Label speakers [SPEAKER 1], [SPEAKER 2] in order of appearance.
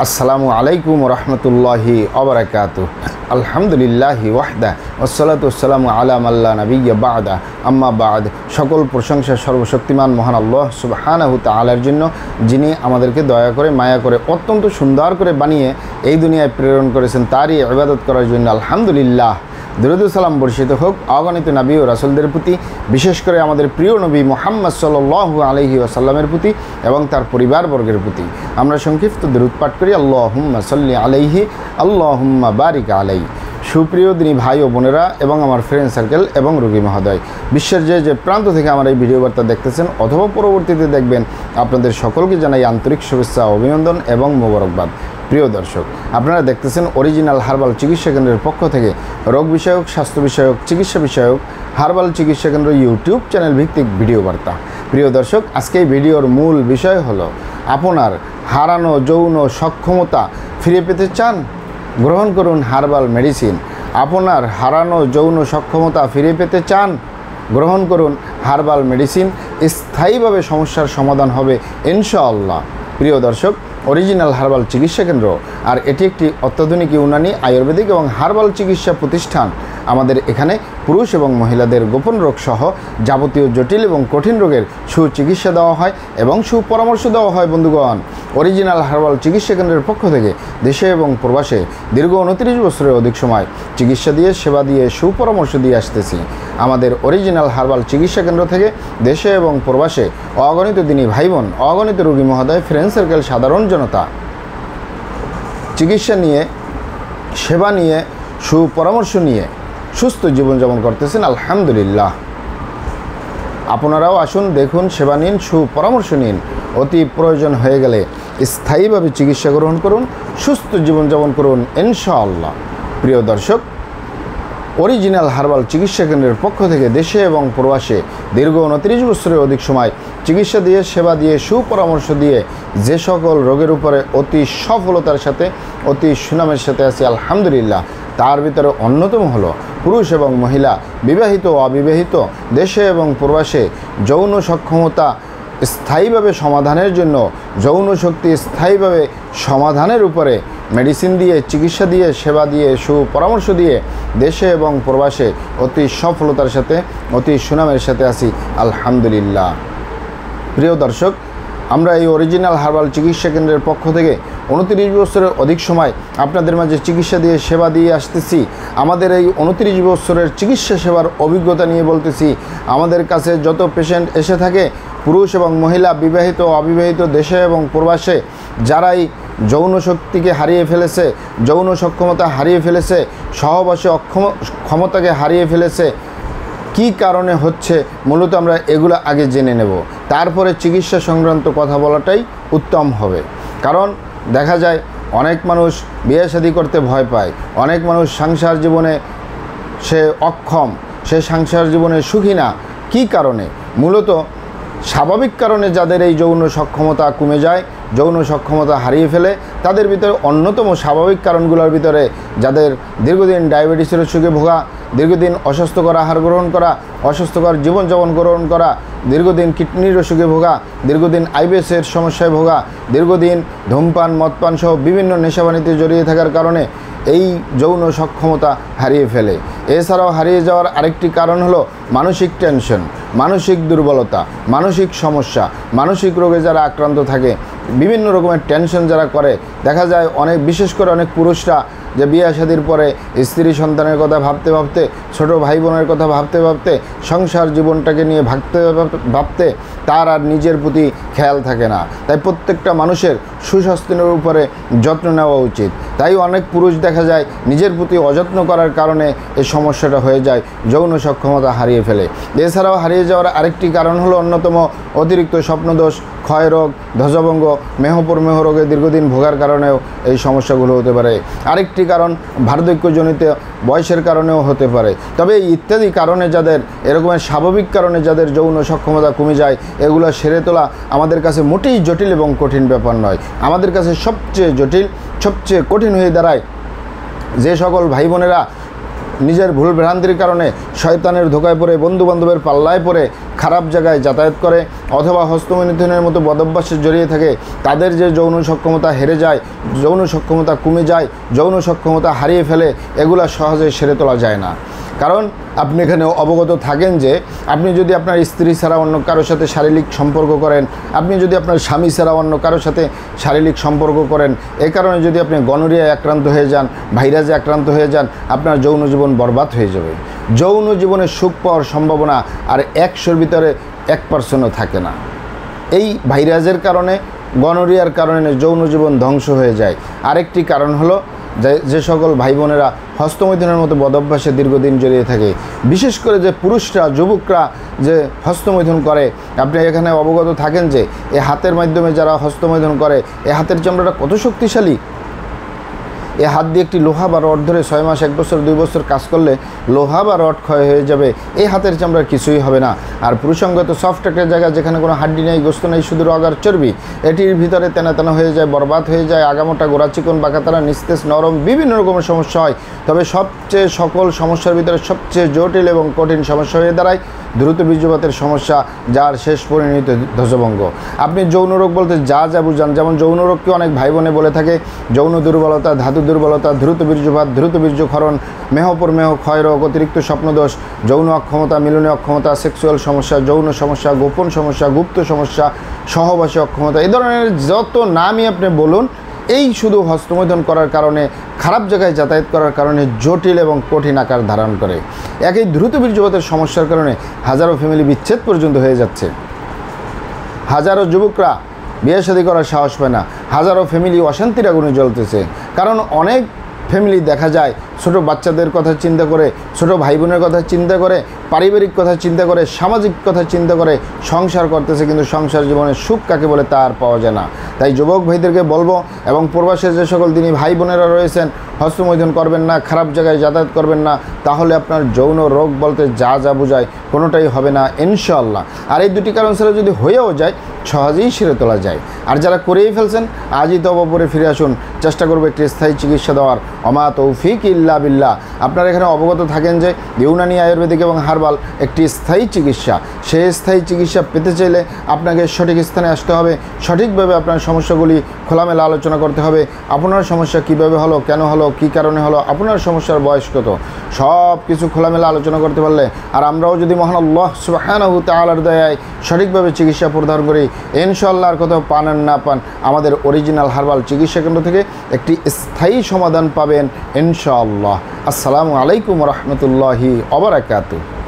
[SPEAKER 1] আসসালামু আলাইকুম রহমতুল্লাহি ওবারাকাতুহ। আলহামদুলিল্লাহি ওয়াহদা ওয়াসসালাতু ওয়াসসালামু আলা মাল্লা নাবিয়্যা বা'দা আম্মা বা'দ। সকল প্রশংসা সর্বশক্তিমান মহান আল্লাহ সুবহানাহু তাআলার জন্য, যিনি আমাদেরকে দয়া করে মায়া করে অত্যন্ত সুন্দর করে বানিয়ে এই দুনিয়ায় প্রেরণ করেছেন, তারই ইবাদত করার জন্য আলহামদুলিল্লাহ। দরুদ ও সালাম বর্ষিত হোক অগণিত নবী ও রাসূলদের প্রতি, বিশেষ করে আমাদের প্রিয় নবী মুহাম্মদ সাল্লাল্লাহু আলাইহি ওয়াসাল্লামের প্রতি এবং তার পরিবারবর্গের প্রতি। আমরা সংক্ষিপ্ত দরুদ পাঠ করি, আল্লাহুম্মা সাল্লি আলাইহি আল্লাহুম্মা বারিক আলাইহি। সুপ্রিয় দিনী ভাই ও বোনেরা এবং আমার ফ্রেন্ড সার্কেল এবং রোগী মহোদয়, বিশ্বের যে প্রান্ত থেকে আমার এই ভিডিও বার্তা দেখতেছেন অথবা পরবর্তীতে দেখবেন, আপনাদের সকলকে জানাই আন্তরিক শুভেচ্ছা, অভিনন্দন এবং মোবারকবাদ। প্রিয় দর্শক, আপনারা দেখতেছেন অরিজিনাল হার্বাল চিকিৎসা কেন্দ্রের পক্ষ থেকে রোগ বিষয়ক, স্বাস্থ্য বিষয়ক, চিকিৎসা বিষয়ক হার্বাল চিকিৎসা কেন্দ্র ইউটিউব চ্যানেল ভিত্তিক ভিডিও বার্তা। প্রিয় দর্শক, আজকে এই ভিডিওর মূল বিষয় হলো, আপনার হারানো যৌন সক্ষমতা ফিরে পেতে চান? গ্রহণ করুন হার্বাল মেডিসিন। আপনার হারানো যৌন সক্ষমতা ফিরে পেতে চান? গ্রহণ করুন হার্বাল মেডিসিন। স্থায়ীভাবে সমস্যার সমাধান হবে ইনশাআল্লাহ। প্রিয় দর্শক, অরিজিনাল হার্বাল চিকিৎসা কেন্দ্র, আর এটি একটি অত্যাধুনিক ইউনানি, আয়ুর্বেদিক এবং হার্বাল চিকিৎসা প্রতিষ্ঠান। আমাদের এখানে পুরুষ এবং মহিলাদের গোপন রোগ সহ যাবতীয় জটিল এবং কঠিন রোগের সুচিকিৎসা দেওয়া হয় এবং সুপরামর্শ দেওয়া হয়। বন্ধুগণ, অরিজিনাল হার্বাল চিকিৎসা কেন্দ্রের পক্ষ থেকে দেশে এবং প্রবাসে দীর্ঘ 29 বছরের অধিক সময় চিকিৎসা দিয়ে, সেবা দিয়ে, সুপরামর্শ দিয়ে আসতেছি। আমাদের অরিজিনাল হার্বাল চিকিৎসা কেন্দ্র থেকে দেশে এবং প্রবাসে অগণিত দিনী ভাই বোন, অগণিত রোগী মহোদয়, ফ্রেন্ড সার্কেল, সাধারণ জনতা চিকিৎসা নিয়ে, সেবা নিয়ে, সুপরামর্শ নিয়ে সুস্থ জীবনযাপন করতেছেন আলহামদুলিল্লাহ। আপনারাও আসুন, দেখুন, সেবা নিন, সুপরামর্শ নিন। অতি প্রয়োজন হয়ে গেলে স্থায়ীভাবে চিকিৎসা গ্রহণ করুন, সুস্থ জীবনযাপন করুন ইনশাআল্লাহ। প্রিয় দর্শক, অরিজিনাল হার্বাল চিকিৎসা কেন্দ্রের পক্ষ থেকে দেশে এবং প্রবাসে দীর্ঘ 29 বছরের অধিক সময় চিকিৎসা দিয়ে, সেবা দিয়ে, সুপরামর্শ দিয়ে যে সকল রোগের উপরে অতি সফলতার সাথে, অতি সুনামের সাথে আছি আলহামদুলিল্লাহ, তার ভিতরে অন্যতম হলো পুরুষ এবং মহিলা, বিবাহিত ও অবিবাহিত, দেশে এবং প্রবাসে যৌন সক্ষমতা স্থায়ীভাবে সমাধানের জন্য, যৌন শক্তি স্থায়ীভাবে সমাধানের উপরে মেডিসিন দিয়ে, চিকিৎসা দিয়ে, সেবা দিয়ে, সুপরামর্শ দিয়ে দেশে এবং প্রবাসে অতি সফলতার সাথে, অতি সুনামের সাথে আছি আলহামদুলিল্লাহ। প্রিয় দর্শক, আমরা এই অরিজিনাল হার্বাল চিকিৎসা কেন্দ্রের পক্ষ থেকে 29 বছরের অধিক সময় আপনাদের মাঝে চিকিৎসা দিয়ে, সেবা দিয়ে আসতেছি। আমাদের এই 29 বছরের চিকিৎসা সেবার অভিজ্ঞতা নিয়ে বলতেছি। আমাদের কাছে যত পেশেন্ট এসে থাকে, পুরুষ এবং মহিলা, বিবাহিত ও অবিবাহিত, দেশে এবং প্রবাসে, যারাই যৌন শক্তিকে হারিয়ে ফেলেছে, যৌন সক্ষমতা হারিয়ে ফেলেছে, সহবাসে ক্ষমতাকে হারিয়ে ফেলেছে, কি কারণে হচ্ছে মূলত আমরা এগুলো আগে জেনে নেব, তারপরে চিকিৎসা সংক্রান্ত কথা বলাটাই উত্তম হবে। কারণ দেখা যায় অনেক মানুষ বিয়ে শাদী করতে ভয় পায়, অনেক মানুষ সংসার জীবনে সে অক্ষম, সে সংসার জীবনে সুখী না। কী কারণে? মূলত স্বাভাবিক কারণে যাদের এই যৌন সক্ষমতা কমে যায়, যৌন সক্ষমতা হারিয়ে ফেলে, তাদের ভিতরে অন্যতম স্বাভাবিক কারণগুলোর ভিতরে যাদের দীর্ঘদিন ডায়াবেটিসের সুখে ভোগা, দীর্ঘদিন অস্বাস্থ্যকর আহার গ্রহণ করা, অস্বাস্থ্যকর জীবনযাপন গ্রহণ করা, দীর্ঘদিন কিডনির অসুখে ভোগা, দীর্ঘদিন আইবিএসের সমস্যায় ভোগা, দীর্ঘদিন ধূমপান, মদপান সহ বিভিন্ন নেশাবানিতে জড়িয়ে থাকার কারণে এই যৌন সক্ষমতা হারিয়ে ফেলে। এছাড়াও হারিয়ে যাওয়ার আরেকটি কারণ হলো মানসিক টেনশন, মানসিক দুর্বলতা, মানসিক সমস্যা, মানসিক রোগে যারা আক্রান্ত থাকে, বিভিন্ন রকমের টেনশন যারা করে। দেখা যায় অনেক, বিশেষ করে অনেক পুরুষরা যে বিয়ে শাদীর পরে স্ত্রী সন্তানের কথা ভাবতে ভাবতে, ছোট ভাই বোনের কথা ভাবতে ভাবতে, সংসার জীবনটাকে নিয়ে ভাবতে তার আর নিজের প্রতি খেয়াল থাকে না। তাই প্রত্যেকটা মানুষের সুস্বাস্থ্যের উপরে যত্ন নেওয়া উচিত। তাই অনেক পুরুষ দেখা যায় নিজের প্রতি অযত্ন করার কারণে এই সমস্যাটা হয়ে যায়, যৌন সক্ষমতা হারিয়ে ফেলে। এছাড়াও হারিয়ে যাওয়ার আরেকটি কারণ হলো অন্যতম অতিরিক্ত স্বপ্নদোষ, ক্ষয়রোগ, ধ্বজভঙ্গ, মেহপ্রমেহ রোগে দীর্ঘদিন ভোগার কারণেও এই সমস্যাগুলো হতে পারে। আরেকটি কারণ বার্ধক্যজনিত বয়সের কারণেও হতে পারে। তবে এই ইত্যাদি কারণে যাদের, এরকমের স্বাভাবিক কারণে যাদের যৌন সক্ষমতা কমে যায়, এগুলো সেরে তোলা আমাদের কাছে মোটেই জটিল এবং কঠিন ব্যাপার নয়। আমাদের কাছে সবচেয়ে জটিল, সবচেয়ে কঠিন হয়ে দাঁড়ায় যে সকল ভাই বোনেরা নিজের ভুল ভ্রান্তির কারণে শয়তানের ধোকায় পড়ে বন্ধুবান্ধবের পাল্লায় পড়ে খারাপ জায়গায় যাতায়াত করে অথবা হস্তমৈথুনের মতো বদভ্যাসে জড়িয়ে থাকে, তাদের যে যৌন সক্ষমতা হেরে যায়, যৌন সক্ষমতা কমে যায়, যৌন সক্ষমতা হারিয়ে ফেলে, এগুলা সহজে সেরে তোলা যায় না। কারণ আপনি এখানে অবগত থাকেন যে আপনি যদি আপনার স্ত্রী ছাড়া অন্য কারোর সাথে শারীরিক সম্পর্ক করেন, আপনি যদি আপনার স্বামী ছাড়া অন্য কারোর সাথে শারীরিক সম্পর্ক করেন, এই কারণে যদি আপনি গনোরিয়ায় আক্রান্ত হয়ে যান, ভাইরাসে আক্রান্ত হয়ে যান, আপনার যৌন জীবন বরবাদ হয়ে যাবে। যৌন জীবনে সুখ পাওয়ার সম্ভাবনা আর 100-র ভিতরে 1%ও থাকে না। এই ভাইরাসের কারণে, গনোরিয়ার কারণে যৌন জীবন ধ্বংস হয়ে যায়। আরেকটি কারণ হলো যে সকল ভাই বোনেরা হস্তমৈথুনের মতো বদভ্যাসে দীর্ঘদিন জড়িয়ে থাকে, বিশেষ করে যে পুরুষরা, যুবকরা যে হস্তমৈথুন করে, আপনি এখানে অবগত থাকেন যে এই হাতের মাধ্যমে যারা হস্তমৈথুন করে, এই হাতের চামড়াটা কত শক্তিশালী। এই হাত দিয়ে একটি লোহা বা রড ধরে 6 মাস, 1 বছর, 2 বছর কাজ করলে লোহা বা রড ক্ষয় হয়ে যাবে, এই হাতের চামড়ার কিছুই হবে না। আর পুরুষাঙ্গ তো সফট একটা জায়গা, যেখানে কোনো হাড্ডি নেই, গোস্ত নেই, শুধু রগ আর চর্বি, এটির ভিতরে তেনা তেনা হয়ে যায়, বরবাদ হয়ে যায়, আগামোটা, গোড়া চিকন, বাঁকাতারা, নিস্তেজ, নরম, বিভিন্ন রকমের সমস্যা হয়। তবে সকল সমস্যার ভিতরে সবচেয়ে জটিল এবং কঠিন সমস্যা হয়ে দাঁড়ায় দ্রুত বীর্যপাতের সমস্যা, যার শেষ পরিণত ধ্বজভঙ্গ। আপনি যৌন রোগ বলতে যা যা বুঝান, যেমন যৌন রোগকে অনেক ভাই বোনে বলে থাকে যৌন দুর্বলতা, ধাতু দুর্বলতা, দ্রুত বীর্যপাত, দ্রুত বীর্যক্ষরণ, মেহপরমেহ ক্ষয় রোগ, অতিরিক্ত স্বপ্নদোষ, যৌন অক্ষমতা, মিলনে অক্ষমতা, সেক্সুয়াল সমস্যা, যৌন সমস্যা, গোপন সমস্যা, গুপ্ত সমস্যা, সহবাসী অক্ষমতা, এই ধরনের যত নামই আপনি বলুন, এই শুধু হস্তমৈথুন করার কারণে, খারাপ জায়গায় যাতায়াত করার কারণে জটিল এবং কঠিন আকার ধারণ করে। একই দ্রুত বীর্যপাতের সমস্যার কারণে হাজারো ফ্যামিলি বিচ্ছেদ পর্যন্ত হয়ে যাচ্ছে, হাজারো যুবকরা বিয়ে শাদী করার সাহস পায় না, হাজারো ফ্যামিলি অশান্তির আগুনে জ্বলতেছে। কারণ অনেক ফ্যামিলি দেখা যায় ছোট বাচ্চাদের কথা চিন্তা করে, ছোট ভাই বোনের কথা চিন্তা করে, পারিবারিক কথা চিন্তা করে, সামাজিক কথা চিন্তা করে সংসার করতেছে, কিন্তু সংসার জীবনের সুখ কাকে বলে তা আর পাওয়া যায় না। তাই যুবক ভাইদেরকে বলবো, এবং প্রবাসে যে সকল দিনী ভাই বোনেরা রয়েছেন, হস্তমৈথুন করবেন না, খারাপ জায়গায় যাতায়াত করবেন না, তাহলে আপনার যৌন রোগ বলতে যা যা বোঝায় কোনোটাই হবে না ইনশাআল্লাহ। আর এই দুটি কারণ ছাড়া যদি হয়েও যায়, সহজেই সেরে তোলা যায়। আর যারা করেই ফেলছেন, আজই তওবা ফিরে আসুন, চেষ্টা করবো একটি স্থায়ী চিকিৎসা দেওয়ার। ওমা তৌফিক ইল্লা বিল্লাহ। আপনারা এখানে অবগত থাকেন যে ইউনানি, আয়ুর্বেদিক এবং হার্বাল একটি স্থায়ী চিকিৎসা। সেই স্থায়ী চিকিৎসা পেতে চাইলে আপনাকে সঠিক স্থানে আসতে হবে, সঠিকভাবে আপনার সমস্যাগুলি খোলামেলা আলোচনা করতে হবে। আপনার সমস্যা কীভাবে হলো, কেন হলো, কী কারণে হলো, আপনার সমস্যার বয়স কত, সব কিছু খোলামেলা আলোচনা করতে পারলে, আর আমরাও যদি মহান আল্লাহ সুবহানাহু তাআলার দয়ায় সঠিকভাবে চিকিৎসা প্রদান করি, ইনশাআল্লাহ আর কোথাও পান আর না পান, আমাদের অরিজিনাল হার্বাল চিকিৎসা কেন্দ্র থেকে একটি স্থায়ী সমাধান পাবেন ইনশাআল্লাহ। আসসালামু আলাইকুম ওয়া রাহমাতুল্লাহি ওয়া বারাকাতুহু।